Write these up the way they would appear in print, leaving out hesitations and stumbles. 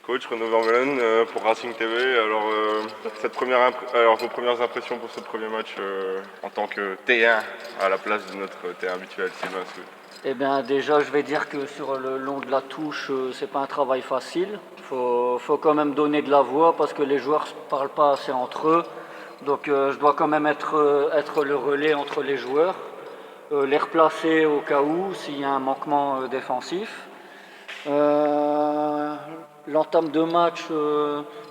Coach Renaud Vermeulen pour Racing TV. Alors, vos premières impressions pour ce premier match en tant que T1 à la place de notre T1 habituel, Sylvain Soud. Eh bien, déjà, je vais dire que sur le long de la touche, c'est pas un travail facile. Faut quand même donner de la voix parce que les joueurs ne parlent pas assez entre eux. Donc, je dois quand même être le relais entre les joueurs, les replacer au cas où s'il y a un manquement défensif. L'entame de match,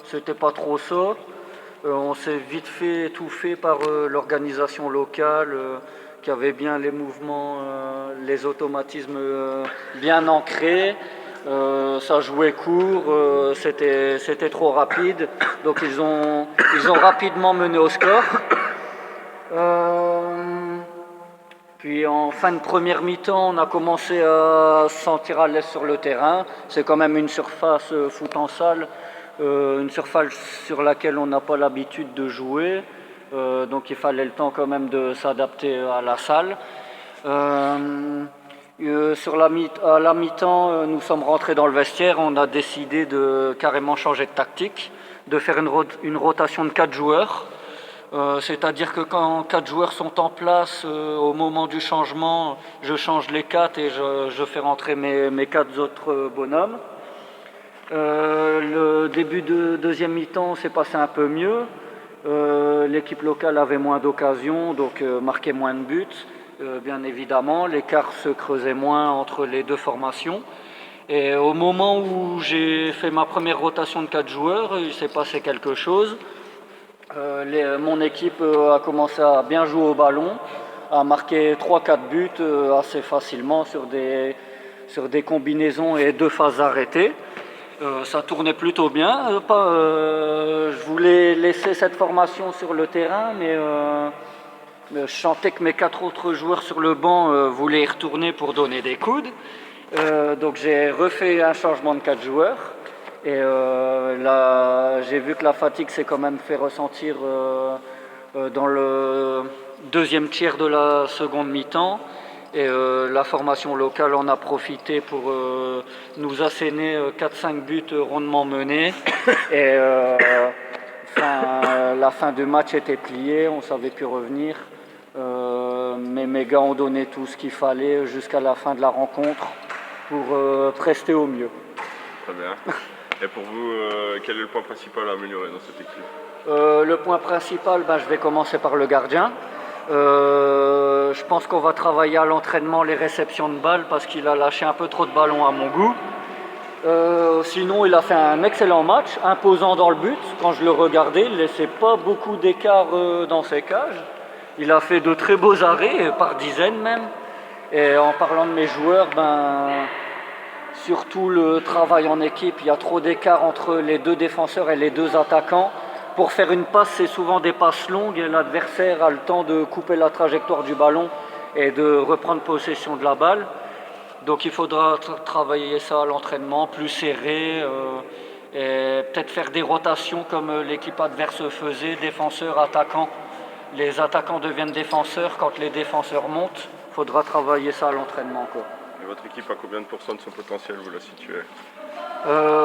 c'était pas trop ça. On s'est vite fait étouffer par l'organisation locale qui avait bien les mouvements, les automatismes bien ancrés. Ça jouait court, c'était trop rapide. Donc ils ont rapidement mené au score. Puis en fin de première mi-temps, on a commencé à se sentir à l'aise sur le terrain. C'est quand même une surface foot en salle, une surface sur laquelle on n'a pas l'habitude de jouer. Donc il fallait le temps quand même de s'adapter à la salle. À la mi-temps, nous sommes rentrés dans le vestiaire. On a décidé de carrément changer de tactique, de faire une rotation de 4 joueurs. C'est-à-dire que quand 4 joueurs sont en place, au moment du changement, je change les 4 et je fais rentrer mes 4 autres bonhommes. Le début de deuxième mi-temps s'est passé un peu mieux. L'équipe locale avait moins d'occasions, donc marquait moins de buts. Bien évidemment, l'écart se creusait moins entre les deux formations. Et au moment où j'ai fait ma première rotation de 4 joueurs, il s'est passé quelque chose. Mon équipe a commencé à bien jouer au ballon, a marqué 3-4 buts assez facilement sur des combinaisons et 2 phases arrêtées. Ça tournait plutôt bien. Je voulais laisser cette formation sur le terrain, mais je sentais que mes 4 autres joueurs sur le banc voulaient y retourner pour donner des coudes. Donc j'ai refait un changement de 4 joueurs. Et là, j'ai vu que la fatigue s'est quand même fait ressentir dans le deuxième tiers de la seconde mi-temps. Et la formation locale en a profité pour nous asséner 4-5 buts rondement menés. Et la fin du match était pliée, on ne savait plus revenir. Mais mes gars ont donné tout ce qu'il fallait jusqu'à la fin de la rencontre pour prester au mieux. Très bien. Et pour vous, quel est le point principal à améliorer dans cette équipe ? Le point principal, je vais commencer par le gardien. Je pense qu'on va travailler à l'entraînement les réceptions de balles parce qu'il a lâché un peu trop de ballons à mon goût. Sinon, il a fait un excellent match, imposant dans le but. Quand je le regardais, il ne laissait pas beaucoup d'écart dans ses cages. Il a fait de très beaux arrêts, par dizaines même. Et en parlant de mes joueurs, surtout le travail en équipe, il y a trop d'écart entre les 2 défenseurs et les 2 attaquants. Pour faire une passe, c'est souvent des passes longues et l'adversaire a le temps de couper la trajectoire du ballon et de reprendre possession de la balle. Donc il faudra travailler ça à l'entraînement, plus serré, et peut-être faire des rotations comme l'équipe adverse faisait, défenseurs, attaquants. Les attaquants deviennent défenseurs quand les défenseurs montent. Il faudra travailler ça à l'entraînement, quoi. Et votre équipe, à combien de pourcents de son potentiel vous la situez ?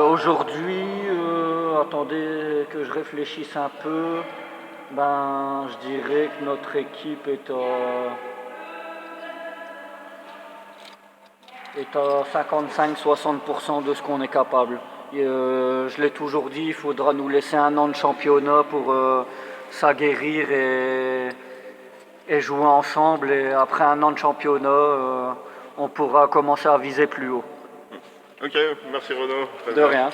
Aujourd'hui, attendez que je réfléchisse un peu. Je dirais que notre équipe est à 55-60% de ce qu'on est capable. Je l'ai toujours dit, il faudra nous laisser un an de championnat pour s'aguerrir et jouer ensemble. Et après un an de championnat, on pourra commencer à viser plus haut. Ok, merci Renaud. De rien.